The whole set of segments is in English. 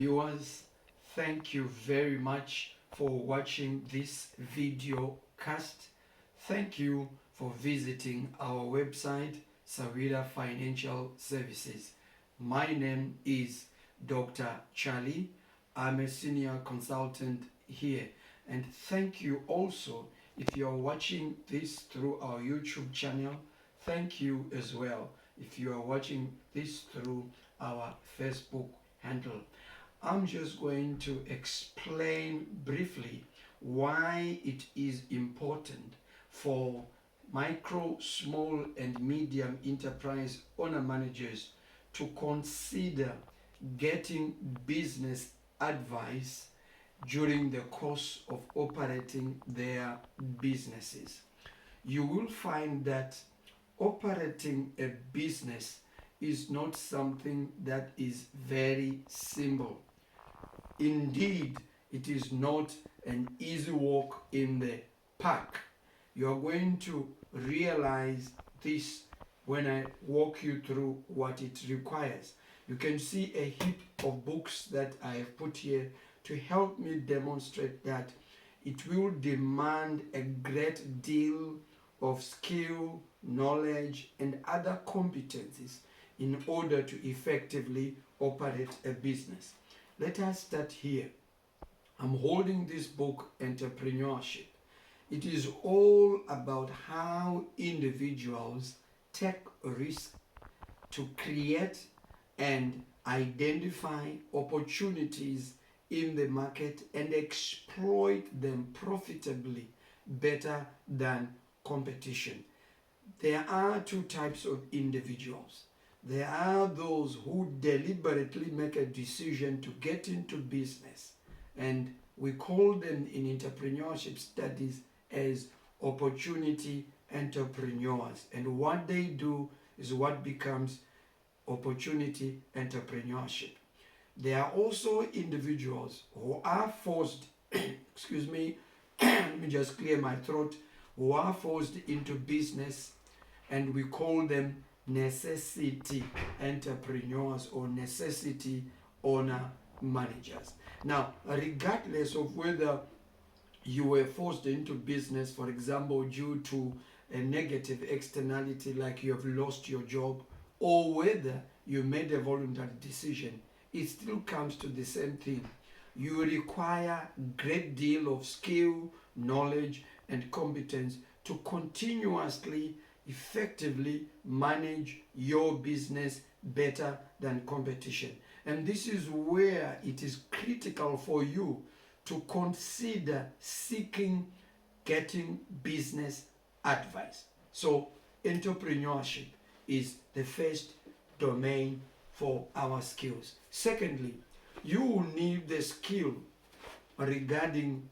Viewers, thank you very much for watching this video cast. Thank you for visiting our website, Sahwira Financial Services. My name is Dr. Charlie. I'm a senior consultant here. And thank you also if you're watching this through our YouTube channel. Thank you as well if you are watching this through our Facebook handle. I'm just going to explain briefly why it is important for micro, small, and medium enterprise owner managers to consider getting business advice during the course of operating their businesses. You will find that operating a business is not something that is very simple. Indeed, it is not an easy walk in the park. You are going to realize this when I walk you through what it requires. You can see a heap of books that I have put here to help me demonstrate that it will demand a great deal of skill, knowledge, and other competencies in order to effectively operate a business. Let us start here. I'm holding this book, Entrepreneurship. It is all about how individuals take risks to create and identify opportunities in the market and exploit them profitably better than competition. There are two types of individuals. There are those who deliberately make a decision to get into business, and we call them in entrepreneurship studies as opportunity entrepreneurs. And what they do is what becomes opportunity entrepreneurship. There are also individuals who are forced, excuse me, let me just clear my throat, who are forced into business, and we call them necessity entrepreneurs or necessity owner managers. Now, regardless of whether you were forced into business, for example, due to a negative externality like you have lost your job, or whether you made a voluntary decision, it still comes to the same thing. You require a great deal of skill, knowledge, and competence to continuously effectively manage your business better than competition. And this is where it is critical for you to consider seeking getting business advice. So entrepreneurship is the first domain for our skills. Secondly, you will need the skill regarding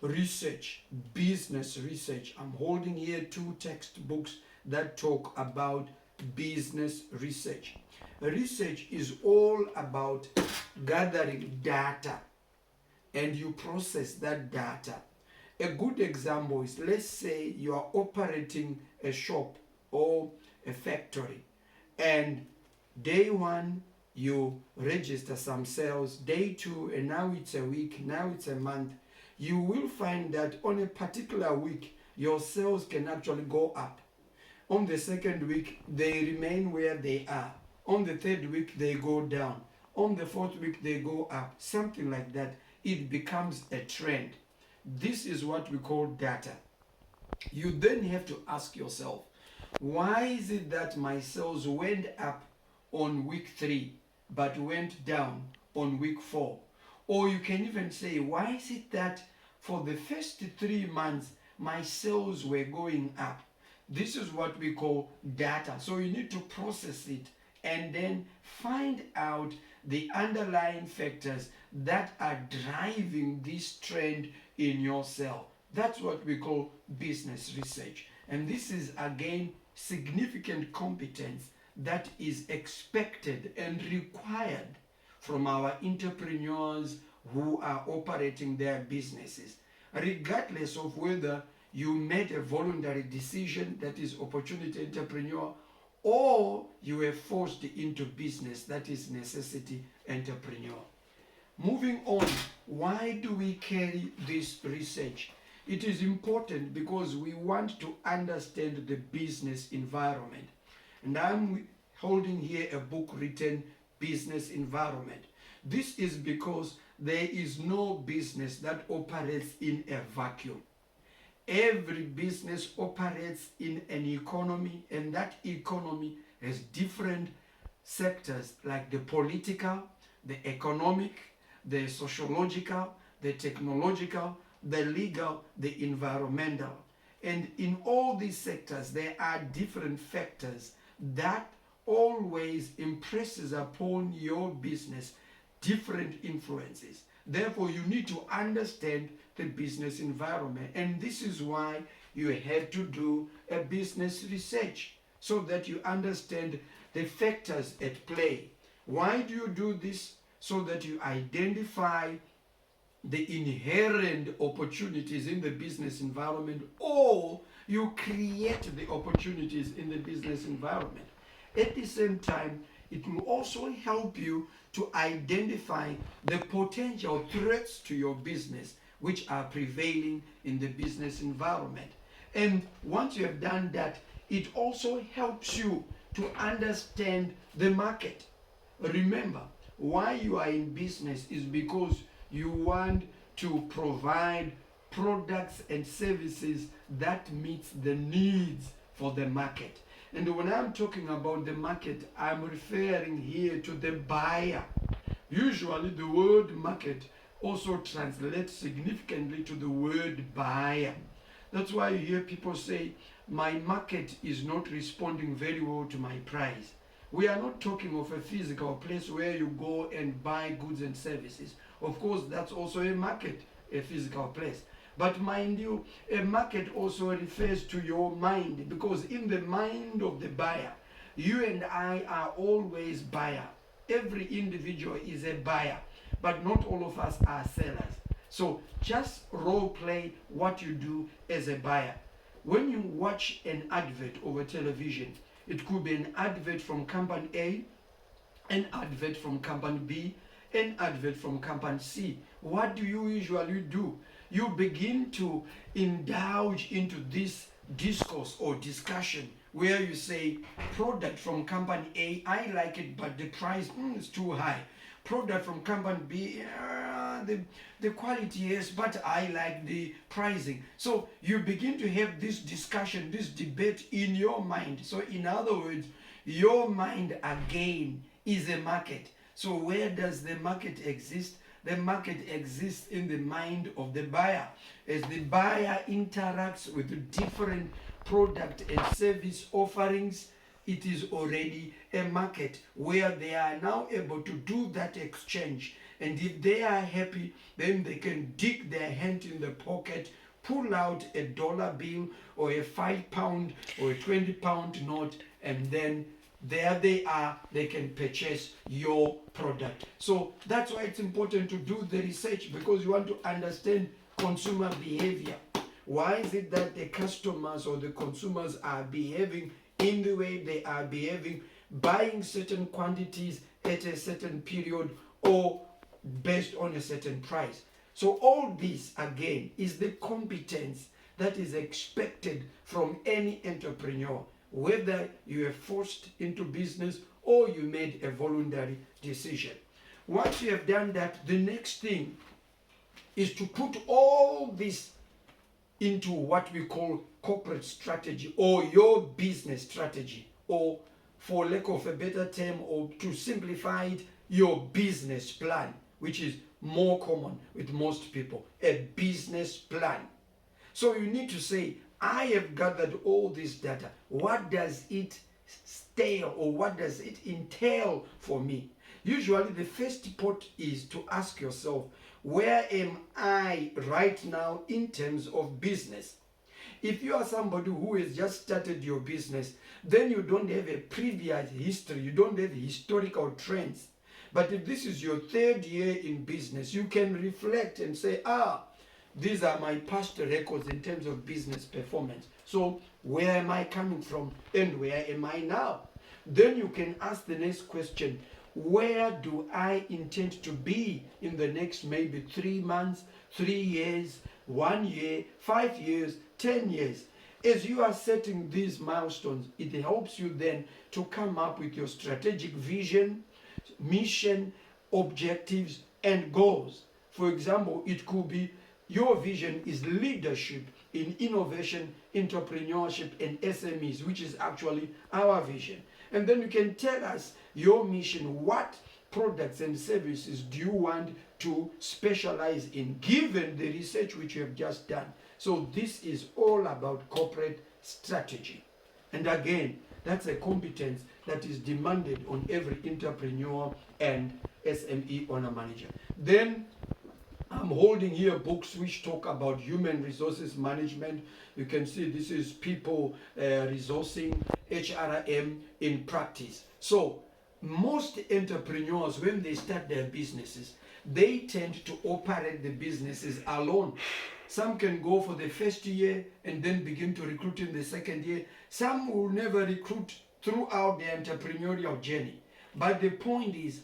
research, business research. I'm holding here two textbooks that talk about business research. Research is all about gathering data and you process that data. A good example is, let's say you are operating a shop or a factory, and day one you register some sales, day two, and now it's a week, now it's a month. You will find that on a particular week your sales can actually go up. On the second week, they remain where they are. On the third week, they go down. On the fourth week, they go up. Something like that. It becomes a trend. This is what we call data. You then have to ask yourself, why is it that my sales went up on week 3 but went down on week 4? Or you can even say, why is it that for the first 3 months my sales were going up? This is what we call data. So you need to process it and then find out the underlying factors that are driving this trend in your sale. That's what we call business research. And this is again significant competence that is expected and required from our entrepreneurs who are operating their businesses, regardless of whether you made a voluntary decision, that is opportunity entrepreneur, or you were forced into business, that is necessity entrepreneur. Moving on, why do we carry this research? It is important because we want to understand the business environment. And I'm holding here a book written Business Environment. This is because there is no business that operates in a vacuum. Every business operates in an economy, and that economy has different sectors like the political, the economic, the sociological, the technological, the legal, the environmental. And in all these sectors, there are different factors that always impresses upon your business different influences. Therefore, you need to understand the business environment. And this is why you have to do a business research so that you understand the factors at play. Why do you do this? So that you identify the inherent opportunities in the business environment, or you create the opportunities in the business environment. At the same time, it will also help you to identify the potential threats to your business which are prevailing in the business environment. And once you have done that, it also helps you to understand the market. Remember, why you are in business is because you want to provide products and services that meets the needs for the market. And when I'm talking about the market, I'm referring here to the buyer. Usually the word market also translates significantly to the word buyer. That's why you hear people say, my market is not responding very well to my price. We are not talking of a physical place where you go and buy goods and services. Of course, that's also a market, a physical place. But mind you, a market also refers to your mind, because in the mind of the buyer, you and I are always buyer. Every individual is a buyer, but not all of us are sellers. So just role play what you do as a buyer. When you watch an advert over television, it could be an advert from company A, an advert from company B, an advert from company C. What do you usually do? You begin to indulge into this discourse or discussion where you say, product from company A, I like it, but the price is too high. Product from company B, the quality, yes, but I like the pricing. So you begin to have this discussion, this debate in your mind. So in other words, your mind again is a market. So where does the market exist? The market exists in the mind of the buyer. As the buyer interacts with different product and service offerings, it is already a market where they are now able to do that exchange. And if they are happy, then they can dig their hand in the pocket, pull out a dollar bill or a £5 or a £20 note, and then there they are, they can purchase your product. So that's why it's important to do the research, because you want to understand consumer behavior. Why is it that the customers or the consumers are behaving in the way they are behaving, buying certain quantities at a certain period or based on a certain price? So all this again is the competence that is expected from any entrepreneur, whether you are forced into business or you made a voluntary decision. Once you have done that, the next thing is to put all this into what we call corporate strategy or your business strategy, or for lack of a better term, or to simplify it, your business plan, which is more common with most people, a business plan. So you need to say, I have gathered all this data. What does it entail, or what does it entail for me? Usually the first part is to ask yourself, where am I right now in terms of business? If you are somebody who has just started your business, then you don't have a previous history, you don't have historical trends. But if this is your third year in business, you can reflect and say, these are my past records in terms of business performance. So where am I coming from and where am I now? Then you can ask the next question, where do I intend to be in the next maybe 3 months, 3 years, 1 year, 5 years, 10 years. As you are setting these milestones, it helps you then to come up with your strategic vision, mission, objectives, and goals. For example, it could be your vision is leadership in innovation, entrepreneurship, and SMEs, which is actually our vision. And then you can tell us your mission, what products and services do you want to specialize in, given the research which you have just done. So this is all about corporate strategy. And again, that's a competence that is demanded on every entrepreneur and SME owner manager. Then I'm holding here books which talk about human resources management. You can see this is people resourcing, HRM in practice. So most entrepreneurs, when they start their businesses, they tend to operate the businesses alone. Some can go for the first year and then begin to recruit in the second year. Some will never recruit throughout their entrepreneurial journey. But the point is,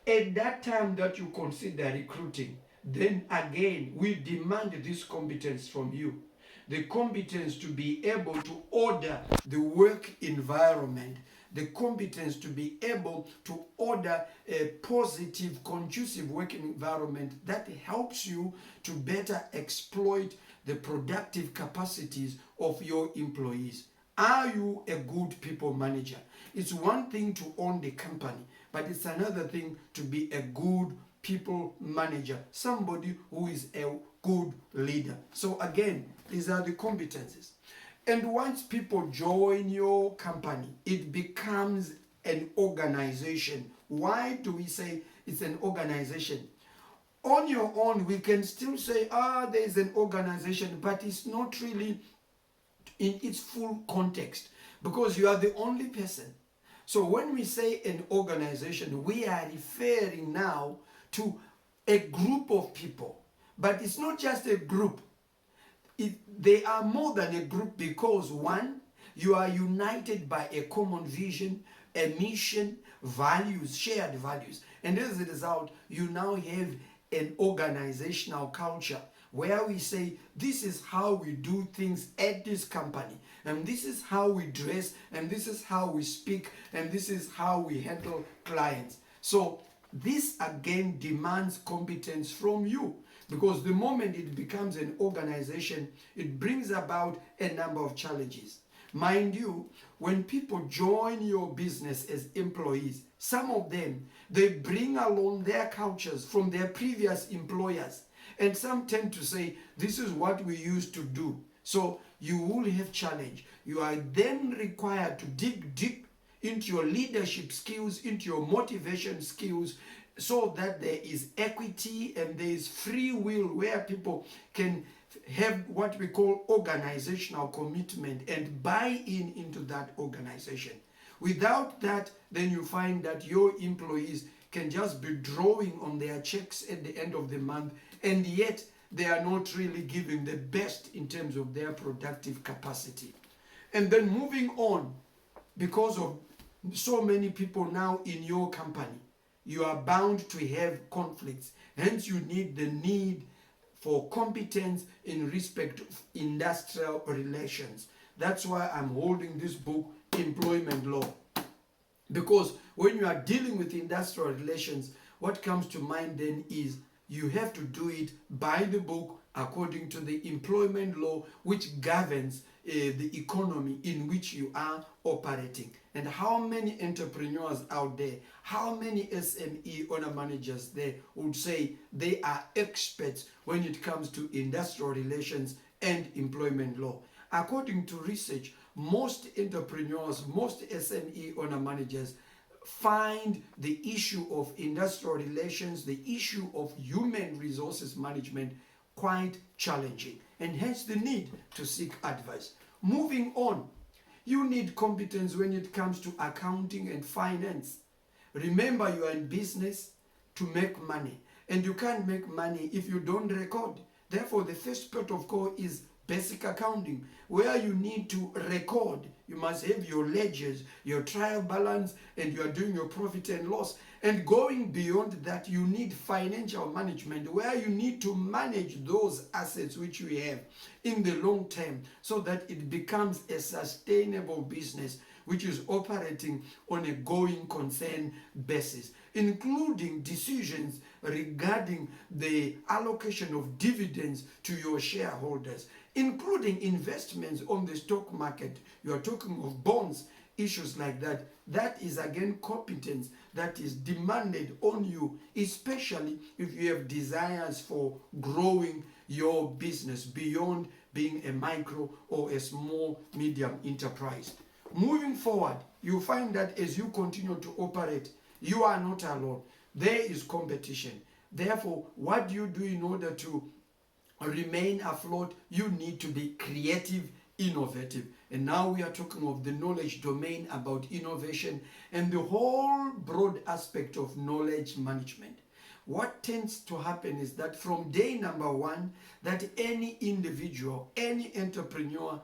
at that time that you consider recruiting, then again, we demand this competence from you. The competence to be able to order the work environment, the competence to be able to order a positive, conducive working environment that helps you to better exploit the productive capacities of your employees. Are you a good people manager? It's one thing to own the company, but it's another thing to be a good people manager, somebody who is a good leader. So again, these are the competencies. And once people join your company, it becomes an organization. Why do we say it's an organization? On your own, we can still say, there's an organization, but it's not really in its full context because you are the only person. So when we say an organization, we are referring now to a group of people. But it's not just a group. They are more than a group because one, you are united by a common vision, a mission, values, shared values. And as a result, you now have an organizational culture where we say, this is how we do things at this company, and this is how we dress, and this is how we speak, and this is how we handle clients. So this again demands competence from you, because the moment it becomes an organization, it brings about a number of challenges. Mind you, when people join your business as employees, some of them, they bring along their cultures from their previous employers. And some tend to say, this is what we used to do. So you will have challenge. You are then required to dig deep into your leadership skills, into your motivation skills, so that there is equity and there is free will where people can have what we call organizational commitment and buy in into that organization. Without that, then you find that your employees can just be drawing on their checks at the end of the month, and yet they are not really giving the best in terms of their productive capacity. And then moving on, because of so many people now in your company, you are bound to have conflicts. Hence, you need the need for competence in respect of industrial relations. That's why I'm holding this book, Employment Law. Because when you are dealing with industrial relations, what comes to mind then is you have to do it by the book according to the employment law, which governs the economy in which you are operating. And how many entrepreneurs out there, how many SME owner managers there would say they are experts when it comes to industrial relations and employment law? According to research, most entrepreneurs, most SME owner managers find the issue of industrial relations, the issue of human resources management quite challenging, and hence the need to seek advice. Moving on, you need competence when it comes to accounting and finance. Remember, you are in business to make money, and you can't make money if you don't record. Therefore, the first part of call is basic accounting, where you need to record. You must have your ledgers, your trial balance, and you are doing your profit and loss. And going beyond that, you need financial management, where you need to manage those assets which you have in the long term, so that it becomes a sustainable business which is operating on a going concern basis, including decisions regarding the allocation of dividends to your shareholders, including investments on the stock market. You are talking of bonds, issues like that. That is again competence that is demanded on you, especially if you have desires for growing your business beyond being a micro or a small medium enterprise. Moving forward, you find that as you continue to operate, you are not alone. There is competition. Therefore, what do you do in order to remain afloat? You need to be creative, innovative. And now we are talking of the knowledge domain about innovation and the whole broad aspect of knowledge management. What tends to happen is that from day number one, that any individual, any entrepreneur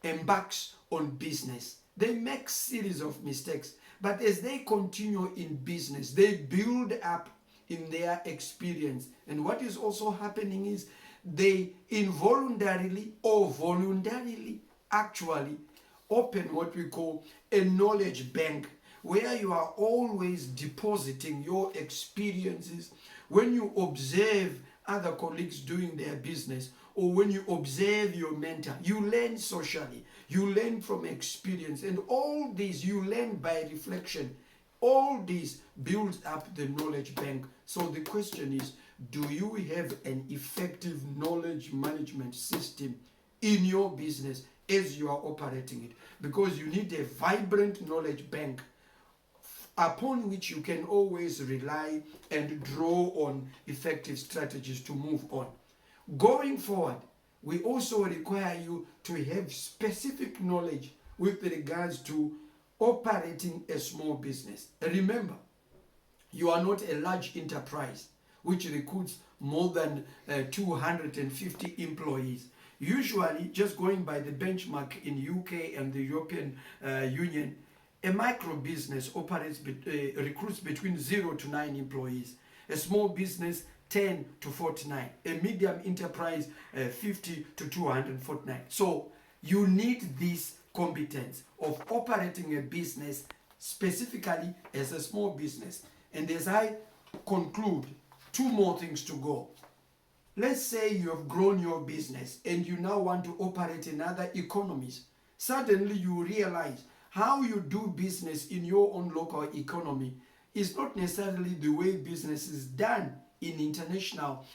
embarks on business, they make series of mistakes. But as they continue in business, they build up in their experience. And what is also happening is they involuntarily or voluntarily actually open what we call a knowledge bank, where you are always depositing your experiences. When you observe other colleagues doing their business, or when you observe your mentor, you learn socially, you learn from experience, and all this you learn by reflection. All this builds up the knowledge bank. So the question is, do you have an effective knowledge management system in your business as you are operating it? Because you need a vibrant knowledge bank upon which you can always rely and draw on effective strategies to move on. Going forward, we also require you to have specific knowledge with regards to operating a small business. Remember, you are not a large enterprise which recruits more than 250 employees. Usually, just going by the benchmark in UK and the European Union, a micro business recruits between 0 to 9 employees. A small business, 10 to 49. A medium enterprise, 50 to 249. So you need this competence of operating a business specifically as a small business. And as I conclude, 2 more things to go. Let's say you have grown your business and you now want to operate in other economies. Suddenly you realize how you do business in your own local economy is not necessarily the way business is done in international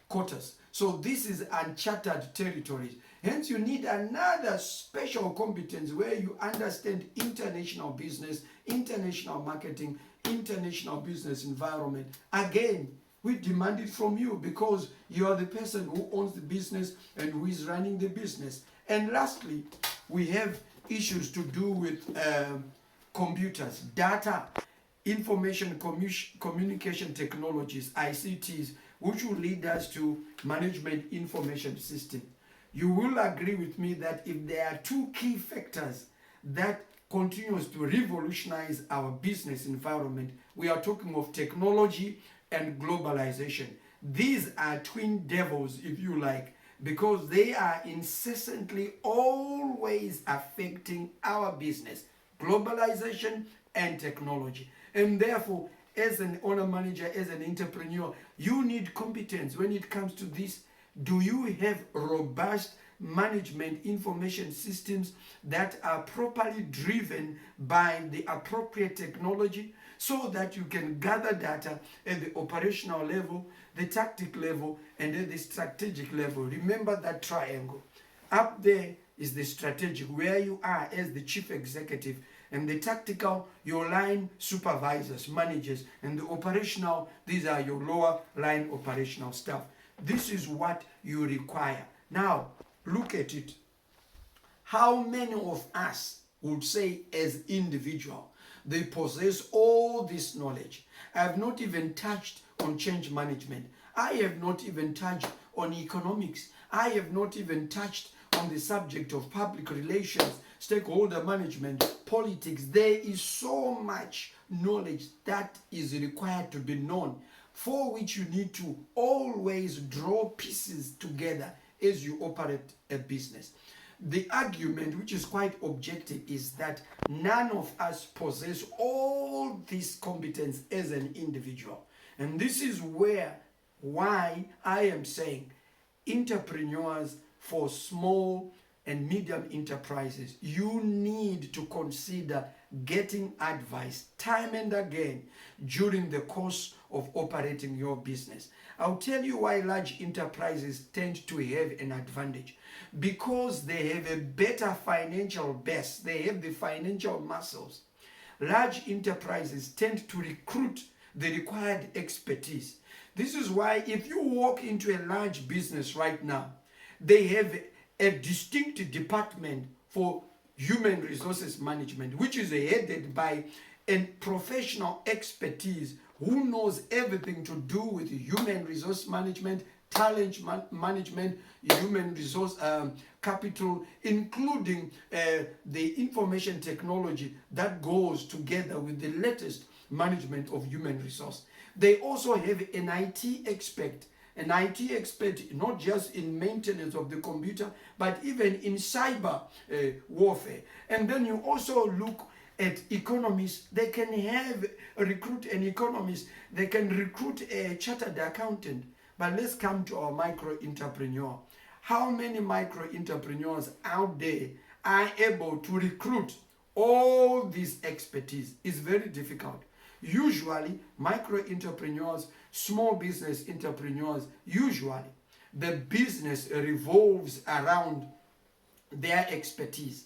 quarters. So this is uncharted territories. Hence you need another special competence where you understand international business, international marketing, international business environment. Again, we demand it from you because you are the person who owns the business and who is running the business. And lastly, we have issues to do with computers, data, information communication technologies, ICTs, which will lead us to management information system. You will agree with me that if there are 2 key factors that continues to revolutionize our business environment, we are talking of technology and globalization. These are twin devils, if you like, because they are incessantly always affecting our business, globalization and technology. And therefore, as an owner manager, as an entrepreneur, you need competence when it comes to this. Do you have robust management information systems that are properly driven by the appropriate technology, so that you can gather data at the operational level, the tactic level, and at the strategic level? Remember that triangle. Up there is the strategic, where you are as the chief executive, and the tactical, your line supervisors, managers, and the operational, these are your lower line operational staff. This is what you require. Now, look at it. How many of us would say as individual, they possess all this knowledge? I have not even touched on change management. I have not even touched on economics. I have not even touched on the subject of public relations, stakeholder management, politics. There is so much knowledge that is required to be known, for which you need to always draw pieces together as you operate a business. The argument, which is quite objective, is that none of us possess all these competence as an individual. And this is why I am saying entrepreneurs for small and medium enterprises, you need to consider getting advice time and again during the course of operating your business. I'll tell you why large enterprises tend to have an advantage. Because they have a better financial base, they have the financial muscles. Large enterprises tend to recruit the required expertise. This is why if you walk into a large business right now, they have a distinct department for human resources management, which is headed by a professional expertise who knows everything to do with human resource management, talent management, human resource capital, including the information technology that goes together with the latest management of human resource. They also have an IT expert not just in maintenance of the computer, but even in cyber warfare. And then you also look at economists. They can recruit an economist, they can recruit a chartered accountant. But let's come to our micro entrepreneur. How many micro entrepreneurs out there are able to recruit all this expertise? It's very difficult. Usually, micro entrepreneurs, small business entrepreneurs, usually the business revolves around their expertise.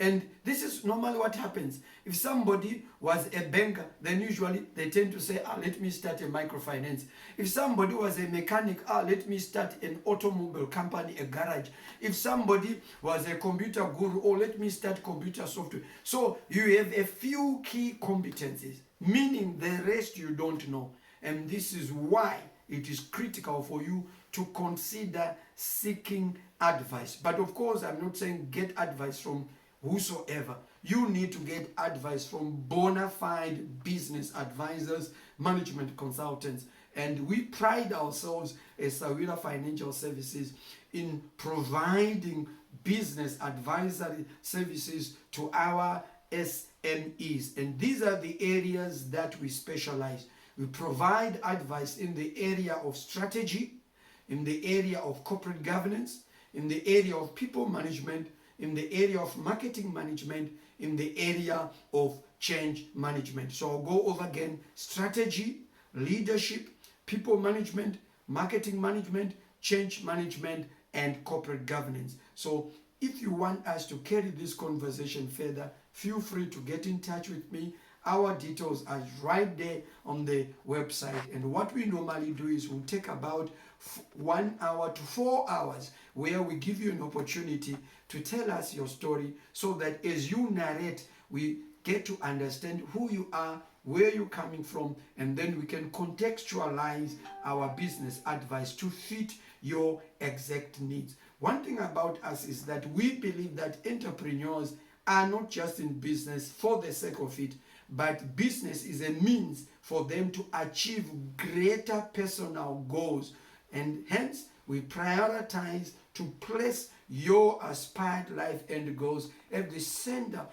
And this is normally what happens. If somebody was a banker, then usually they tend to say, let me start a microfinance. If somebody was a mechanic, let me start an automobile company, a garage. If somebody was a computer guru, let me start computer software. So you have a few key competencies, meaning the rest you don't know. And this is why it is critical for you to consider seeking advice. But of course, I'm not saying get advice from whosoever. You need to get advice from bona fide business advisors, management consultants. And we pride ourselves as Sahwira Financial Services in providing business advisory services to our SMEs. And these are the areas that we specialize. We provide advice in the area of strategy, in the area of corporate governance, in the area of people management, in the area of marketing management, in the area of change management. So I'll go over again: strategy, leadership, people management, marketing management, change management, and corporate governance. So if you want us to carry this conversation further, feel free to get in touch with me. Our details are right there on the website. And what we normally do is we'll take about 1 hour to 4 hours where we give you an opportunity to tell us your story, so that as you narrate, we get to understand who you are, where you're coming from, and then we can contextualize our business advice to fit your exact needs. One thing about us is that we believe that entrepreneurs are not just in business for the sake of it, but business is a means for them to achieve greater personal goals. And hence, we prioritize to place your aspired life end goals at the center